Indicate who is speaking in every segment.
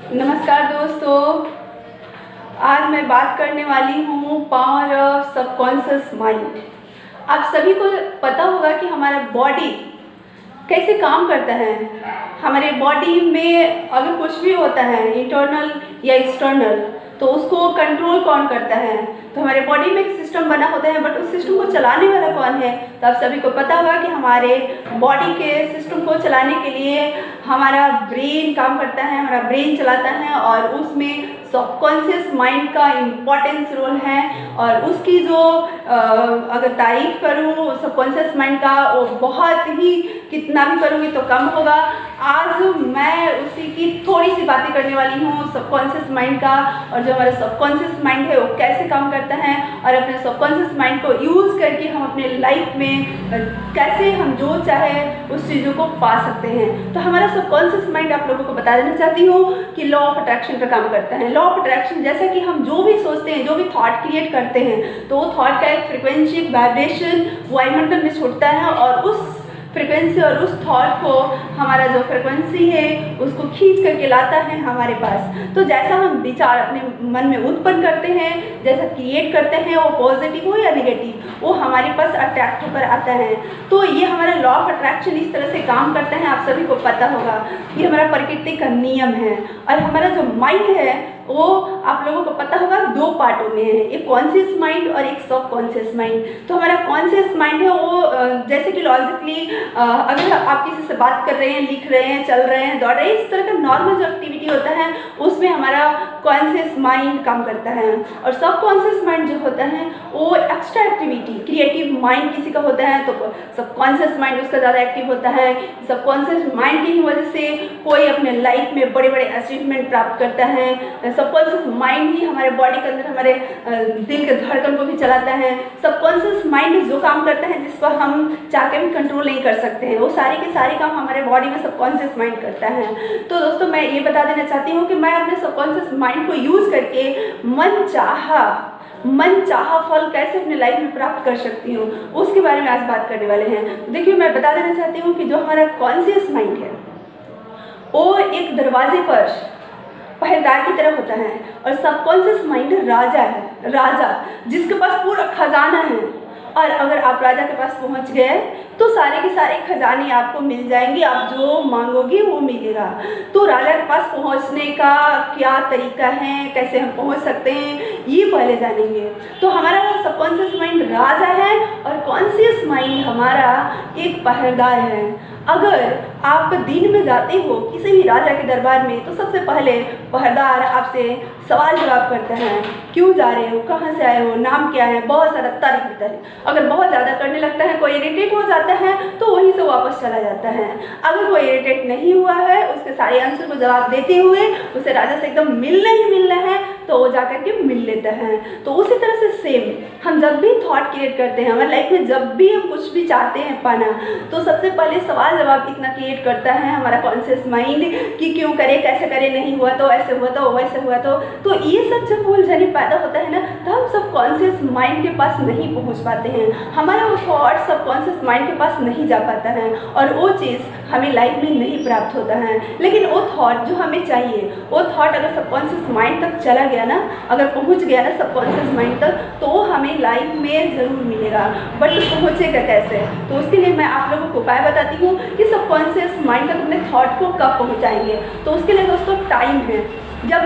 Speaker 1: नमस्कार दोस्तों, आज मैं बात करने वाली हूँ पावर ऑफ सबकॉन्शियस माइंड। आप सभी को पता होगा कि हमारा बॉडी कैसे काम करता है। हमारे बॉडी में अगर कुछ भी होता है इंटरनल या एक्सटर्नल, तो उसको कंट्रोल कौन करता है। तो हमारे बॉडी में एक सिस्टम बना होता है, बट उस सिस्टम को चलाने वाला कौन है। तो आप सभी को पता होगा कि हमारे बॉडी के सिस्टम को चलाने के लिए हमारा ब्रेन काम करता है, हमारा ब्रेन चलाता है, और उसमें सबकॉन्शियस माइंड का इम्पॉर्टेंस रोल है। और उसकी जो अगर तारीफ करूँ सबकॉन्शियस माइंड का, वो बहुत ही कितना भी करूँगी तो कम होगा। आज मैं उसी की थोड़ी सी बातें करने वाली हूँ सबकॉन्शियस माइंड का, और जो हमारा सबकॉन्शियस माइंड है वो कैसे काम करता है, और अपने सबकॉन्शियस माइंड को यूज़ करके हम अपने लाइफ में कैसे हम जो चाहे उस चीज़ों को पा सकते हैं। तो हमारा सबकॉन्शियस माइंड आप लोगों को बता देना चाहती हूँ कि लॉ ऑफ अट्रैक्शन पर काम करता है। लॉ ऑफ अट्रैक्शन, जैसा कि हम जो भी सोचते हैं, जो भी थॉट क्रिएट करते हैं, तो वो थॉट का एक फ्रिक्वेंसी वाइब्रेशन वायुमंडल में छूटता है, और उस फ्रिक्वेंसी और उस थॉट को हमारा जो फ्रिक्वेंसी है उसको खींच करके लाता है हमारे पास। तो जैसा हम विचार अपने मन में उत्पन्न करते हैं, जैसा क्रिएट करते हैं, वो पॉजिटिव हो या नेगेटिव, वो हमारे पास अट्रैक्ट होकर आता है। तो ये हमारा लॉ ऑफ अट्रैक्शन इस तरह से काम करता है। आप सभी को पता होगा ये हमारा प्रकृति का नियम है। और हमारा जो माइंड है वो आप लोगों को पता होगा दो पार्टों में है, एक कॉन्शियस माइंड और एक सब कॉन्शियस माइंड। तो हमारा कॉन्शियस माइंड है वो जैसे कि लॉजिकली अगर आप किसी से बात कर रहे हैं, लिख रहे हैं, चल रहे हैं, दौड़ रहे हैं, इस तरह का नॉर्मल जो एक्टिविटी होता है उसमें हमारा कॉन्शियस माइंड काम करता है। और सब कॉन्शियस माइंड जो होता है वो एक्स्ट्रा एक्टिविटी, क्रिएटिव माइंड किसी का होता है तो सब कॉन्शियस माइंड उसका ज़्यादा एक्टिव होता है। सब कॉन्शियस माइंड की ही वजह से कोई अपने लाइफ में बड़े बड़े अचीवमेंट प्राप्त करता है। सबकॉन्शियस माइंड ही हमारे बॉडी के अंदर हमारे दिल के धड़कन को भी चलाता है। सबकॉन्शियस माइंड जो काम करता है जिस पर हम चाह के भी कंट्रोल नहीं कर सकते हैं, वो सारे के सारे काम हमारे बॉडी में सबकॉन्शियस माइंड करता है। तो दोस्तों, मैं ये बता देना चाहती हूँ कि मैं अपने सबकॉन्शियस माइंड को यूज़ करके मन चाहा फल कैसे अपने लाइफ में प्राप्त कर सकती हूँ, उसके बारे में आज बात करने वाले हैं। देखिए, मैं बता देना चाहती हूँ कि जो हमारा कॉन्शियस माइंड है वो एक दरवाजे पर पहरेदार की तरह होता है, और सबकॉन्शियस माइंड राजा है, राजा जिसके पास पूरा खजाना है। और अगर आप राजा के पास पहुंच गए तो सारे के सारे खजाने आपको मिल जाएंगे, आप जो मांगोगे वो मिलेगा। तो राजा के पास पहुंचने का क्या तरीका है, कैसे हम पहुंच सकते हैं, ये पहले जानेंगे। तो हमारा सबकॉन्शियस माइंड राजा है और कॉन्शियस माइंड हमारा एक पहरेदार है। अगर आप दिन में जाते हो किसी भी राजा के दरबार में, तो सबसे पहले पहरेदार आपसे सवाल जवाब करते हैं, क्यों जा रहे हो, कहाँ से आए हो, नाम क्या है, बहुत सारा तारीफ। अगर बहुत ज़्यादा करने लगता है, कोई इरिटेट हो जाता है तो वहीं से वापस चला जाता है। अगर कोई इरिटेट नहीं हुआ है, उसके सारे आंसर को जवाब देते हुए उसे राजा से एकदम मिलना ही मिलना है, तो वो जाकर के मिल लेता है। तो उसी तरह से सेम हम जब भी थॉट क्रिएट करते हैं हमारी लाइफ में, जब भी हम कुछ भी चाहते हैं पाना, तो सबसे पहले सवाल जवाब इतना क्रिएट करता है हमारा कॉन्शियस माइंड कि क्यों करे, कैसे करे, नहीं हुआ तो ऐसे हुआ तो वैसे हुआ तो ये सब जब उलझने पैदा होता है ना, तो हम सब कॉन्शियस माइंड के पास नहीं पहुंच पाते हैं। हमारा वो थॉट सब कॉन्शियस माइंड के पास नहीं जा पाता है, और वो चीज़ हमें लाइफ में नहीं प्राप्त होता है। लेकिन वो थॉट जो हमें चाहिए, वो थॉट अगर सबकॉन्शियस माइंड तक चला गया ना, अगर पहुंच गया ना सबकॉन्शियस माइंड तक, तो वो हमें लाइफ में ज़रूर मिलेगा। बट पहुंचेगा कैसे, तो उसके लिए मैं आप लोगों को उपाय बताती हूँ कि सबकॉन्शियस माइंड तक अपने थॉट को कब पहुँचाएंगे। तो उसके लिए दोस्तों टाइम है। जब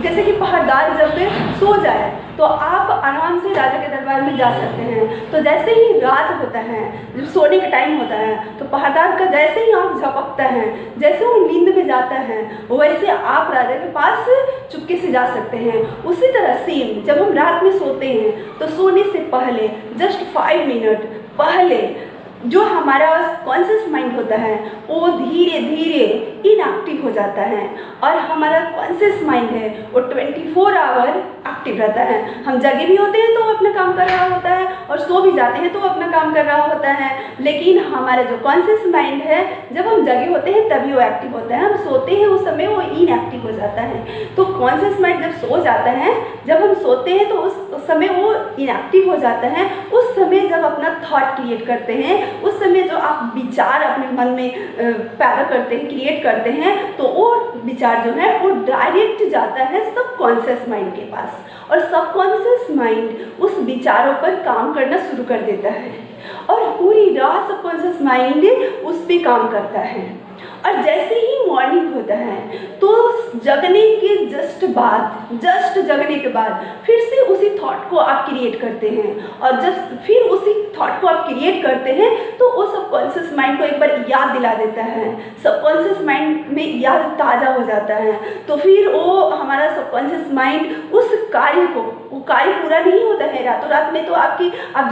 Speaker 1: जैसे कि पहरेदार जब सो जाए तो आप आराम से राजा के दरबार में जा सकते हैं। तो जैसे ही रात होता है, जब सोने का टाइम होता है, तो पहरेदार का जैसे ही आँख झपकता है, जैसे वो नींद में जाता है, वैसे आप राजा के पास चुपके से जा सकते हैं। उसी तरह सेम जब हम रात में सोते हैं, तो सोने से पहले जस्ट 5 मिनट पहले जो हमारा कॉन्शियस माइंड होता है वो धीरे धीरे इनएक्टिव हो जाता है, और हमारा कॉन्शियस माइंड है वो 24 आवर एक्टिव रहता है। हम जगे भी होते हैं तो वो अपना काम कर रहा होता है, और सो भी जाते हैं तो वो अपना काम कर रहा होता है। लेकिन हमारा जो कॉन्शियस माइंड है, जब हम जगे होते हैं तभी वो एक्टिव होता है, हम सोते हैं उस समय वो इनएक्टिव हो जाता है। तो कॉन्शियस माइंड जब सो जाता है, जब हम सोते हैं तो उस समय वो इनएक्टिव हो जाता है। उस समय जब अपना थॉट क्रिएट करते हैं, उस समय जो आप विचार अपने मन में पैदा करते हैं, क्रिएट करते हैं, तो वो विचार जो है वो डायरेक्ट जाता है सबकॉन्शियस माइंड के पास, और सबकॉन्शियस माइंड उस विचारों पर काम करना शुरू कर देता है और पूरी रात सबकॉन्शियस माइंड उस पर काम करता है। और जैसे ही मॉर्निंग होता है तो जगने के जस्ट जगने के बाद फिर से उसी थॉट को आप क्रिएट करते हैं, और जब फिर उसी थॉट को आप क्रिएट करते हैं तो वो सबकॉन्शियस माइंड को एक बार याद दिला देता है, सबकॉन्शियस माइंड में याद ताज़ा हो जाता है। तो फिर वो हमारा सबकॉन्शियस माइंड उस कार्य को, वो कार्य पूरा नहीं होता है रातों रात में, तो आप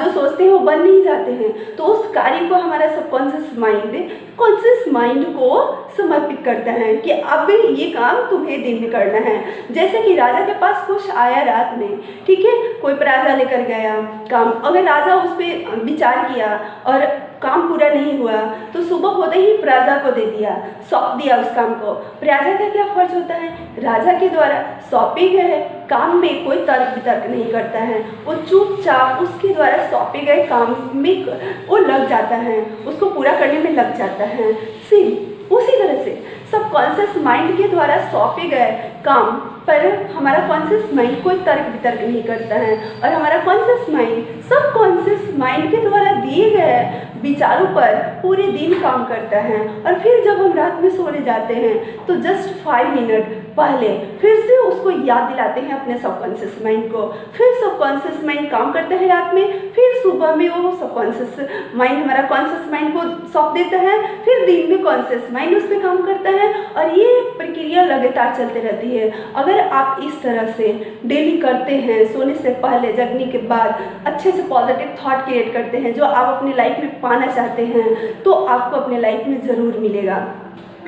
Speaker 1: जो सोचते हैं वो बन नहीं जाते हैं, तो उस कार्य को हमारा सबकॉन्शियस माइंड कॉन्शियस माइंड को समर्पित करता है कि अब ये काम तुम्हें दिन में करना है। जैसे कि राजा के पास कुछ आया रात में, ठीक है, कोई प्रजा लेकर गया काम, अगर राजा उस पर विचार किया और काम पूरा नहीं हुआ तो सुबह होते ही प्रजा को दे दिया, सौंप दिया उस काम को। प्रजा का क्या फर्ज होता है? राजा के द्वारा सौंपे गए काम में कोई तर्क वितर्क नहीं करता है, वो चुपचाप उसके द्वारा सौंपे गए काम में वो लग जाता है, उसको पूरा करने में लग जाता है। सिर्फ उसी तरह से सबकॉन्शियस माइंड के द्वारा सौंपे गए काम पर हमारा कॉन्शियस माइंड कोई तर्क वितर्क नहीं करता है, और हमारा कॉन्शियस माइंड सबकॉन्शियस माइंड के द्वारा दिए गए विचारों पर पूरे दिन काम करता है। और फिर जब हम रात में सोने जाते हैं तो जस्ट 5 मिनट पहले फिर से उसको याद दिलाते हैं अपने सबकॉन्शियस माइंड को, फिर सबकॉन्शियस माइंड काम करता है रात में, फिर सुबह में वो सबकॉन्शियस माइंड हमारा कॉन्शियस माइंड को सौंप देता है, फिर दिन में कॉन्शियस माइंड उस पर काम करता है, और ये प्रक्रिया लगातार चलती रहती है। अगर आप इस तरह से डेली करते हैं, सोने से पहले जगने के बाद अच्छे से पॉजिटिव थॉट क्रिएट करते हैं जो आप अपनी लाइफ में पाना चाहते हैं, तो आपको अपने लाइफ में ज़रूर मिलेगा।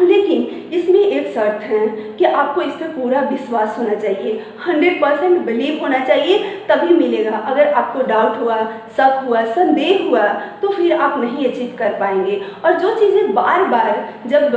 Speaker 1: लेकिन इसमें एक शर्त है कि आपको इस पर पूरा विश्वास होना चाहिए, 100% बिलीव होना चाहिए, तभी मिलेगा। अगर आपको डाउट हुआ, शक हुआ, संदेह हुआ, तो फिर आप नहीं अचीव कर पाएंगे। और जो चीज़ें बार बार जब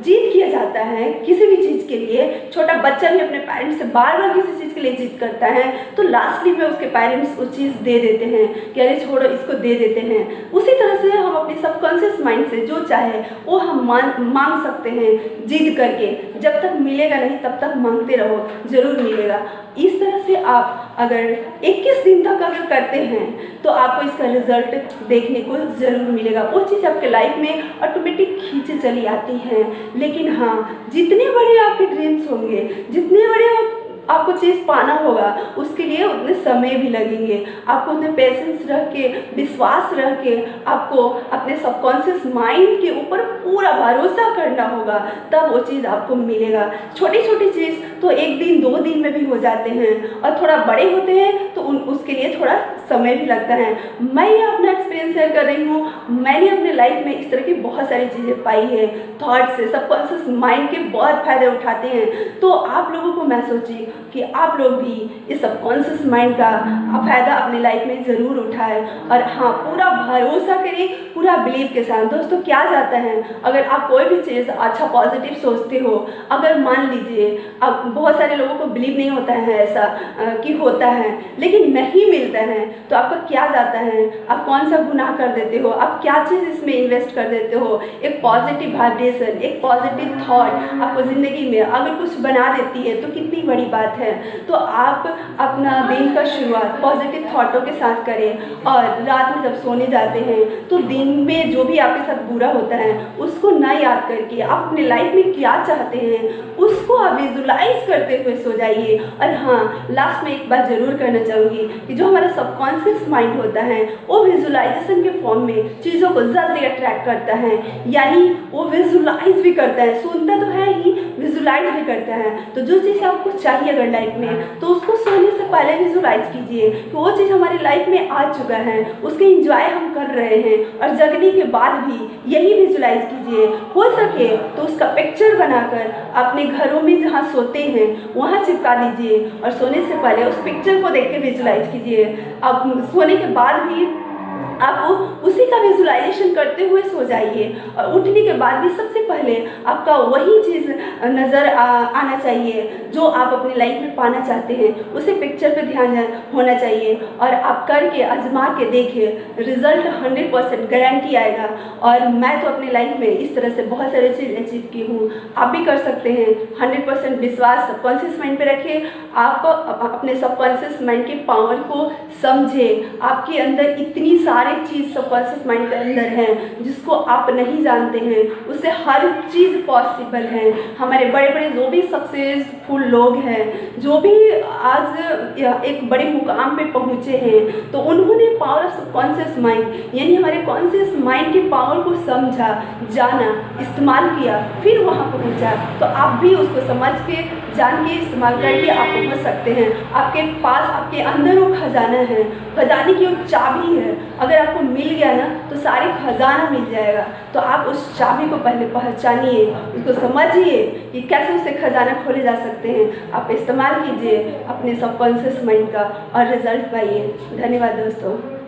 Speaker 1: जीत किया जाता है किसी भी चीज़ के लिए, छोटा बच्चा भी अपने पेरेंट्स से बार बार किसी चीज़ के लिए जिद करता है, तो लास्टली में उसके पेरेंट्स उस चीज़ दे देते हैं कि अरे छोड़ो इसको, दे देते हैं। उसी तरह से हम अपने सबकॉन्शियस माइंड से जो चाहे वो हम मांग सकते हैं जिद करके, जब तक मिलेगा नहीं तब तक मांगते रहो, ज़रूर मिलेगा। इस तरह से आप अगर 21 दिन तक अगर करते हैं तो आपको इसका रिजल्ट देखने को ज़रूर मिलेगा। वो चीज़ आपके लाइफ में ऑटोमेटिक खींचे चली आती है। लेकिन हाँ, जितने बड़े आपके ड्रीम्स होंगे, जितने बड़े आपको चीज़ पाना होगा, उसके लिए उतने समय भी लगेंगे। आपको उतने पेशेंस रख के, विश्वास रख के आपको अपने सबकॉन्शियस माइंड के ऊपर पूरा भरोसा करना होगा, तब वो चीज़ आपको मिलेगा। छोटी छोटी चीज़ तो 1 दिन 2 दिन में भी हो जाते हैं, और थोड़ा बड़े होते हैं तो उसके लिए थोड़ा समय भी लगता है। मैं ये अपना एक्सपीरियंस शेयर कर रही हूँ। मैंने अपने लाइफ में इस तरह की बहुत सारी चीज़ें पाई है, थॉट से सबकॉन्शियस माइंड के बहुत फ़ायदे उठाते हैं। तो आप लोगों को मैं सोची कि आप लोग भी इस सबकॉन्शियस माइंड का फ़ायदा अपनी लाइफ में ज़रूर उठाएं, और हाँ, पूरा भरोसा करें, पूरा बिलीव के साथ। दोस्तों, क्या जाता है, अगर आप कोई भी चीज़ अच्छा पॉजिटिव सोचते हो, अगर मान लीजिए अब बहुत सारे लोगों को बिलीव नहीं होता है ऐसा कि होता है, लेकिन नहीं मिलता है, तो आपका क्या जाता है, आप कौन सा गुनाह कर देते हो, आप क्या चीज़ इसमें इन्वेस्ट कर देते हो। एक पॉजिटिव वाइब्रेशन, एक पॉजिटिव थॉट आपको ज़िंदगी में अगर कुछ बना देती है तो कितनी बड़ी बात है। तो आप अपना दिन का शुरुआत पॉजिटिव थॉटों के साथ करें, और रात में जब सोने जाते हैं तो दिन में जो भी आपके साथ बुरा होता है उसको ना याद करके आप अपने लाइफ में क्या चाहते हैं उसको आप विजुलाइज करते हुए सो जाइए। और हाँ, लास्ट में एक बात ज़रूर करना चाहूँगी कि जो हमारा सबकॉन्शियस माइंड होता है वो विजुलाइजेशन के फॉर्म में चीज़ों को जल्दी अट्रैक्ट करता है, यानी वो विजुलाइज भी करता है, सुनता तो है ही, विजुलाइज भी करता है। तो जो चीज़ आपको चाहिए अगर लाइफ में, तो उसको सोने से पहले विजुलाइज कीजिए कि वो चीज़ हमारी लाइफ में आ चुका है, उसके इंजॉय हम कर रहे हैं, और जगने के बाद भी यही विजुलाइज कीजिए। हो सके तो उसका पिक्चर बनाकर अपने घरों में जहाँ सोते हैं वहाँ चिपका दीजिए, और सोने से पहले उस पिक्चर को देख के विजुलाइज कीजिए। अब सोने के बाद भी आप उसी का विजुलाइजेशन करते हुए सो जाइए और उठने के बाद भी सबसे पहले आपका वही चीज़ नज़र आना चाहिए जो आप अपनी लाइफ में पाना चाहते हैं, उसे पिक्चर पे ध्यान होना चाहिए और आप करके आजमा के देखिए, रिजल्ट 100% गारंटी आएगा। और मैं तो अपनी लाइफ में इस तरह से बहुत सारी चीज़ अचीव की हूँ, आप भी कर सकते हैं। 100% विश्वास सबकॉन्शियस माइंड पे रखिए, आप अपने सबकॉन्शियस माइंड के पावर को समझें। आपके अंदर इतनी सारी चीज़ सबकॉन्शियस माइंड के अंदर है जिसको आप नहीं जानते हैं, उससे हर चीज़ पॉसिबल है। हमारे बड़े बड़े जो भी सक्सेसफुल लोग हैं, जो भी आज एक बड़े मुकाम पे पहुँचे हैं, तो उन्होंने पावर ऑफ सबकॉन्शियस माइंड यानी हमारे कॉन्शियस माइंड के पावर को समझा, जाना, इस्तेमाल किया, फिर वहाँ पहुँचा। तो आप भी उसको समझ के, जान के, इस्तेमाल करके आप पहुँच सकते हैं। आपके पास, आपके अंदर वो खजाना है, खजाने की वो चाबी है। अगर आपको मिल गया ना तो सारी खजाना मिल जाएगा। तो आप उस चाबी को पहले पहचानिए, उसको समझिए कि कैसे उससे खजाना खोले जा सकते हैं। आप इस्तेमाल कीजिए अपने सबकॉन्शियस माइंड का और रिजल्ट पाइए। धन्यवाद दोस्तों।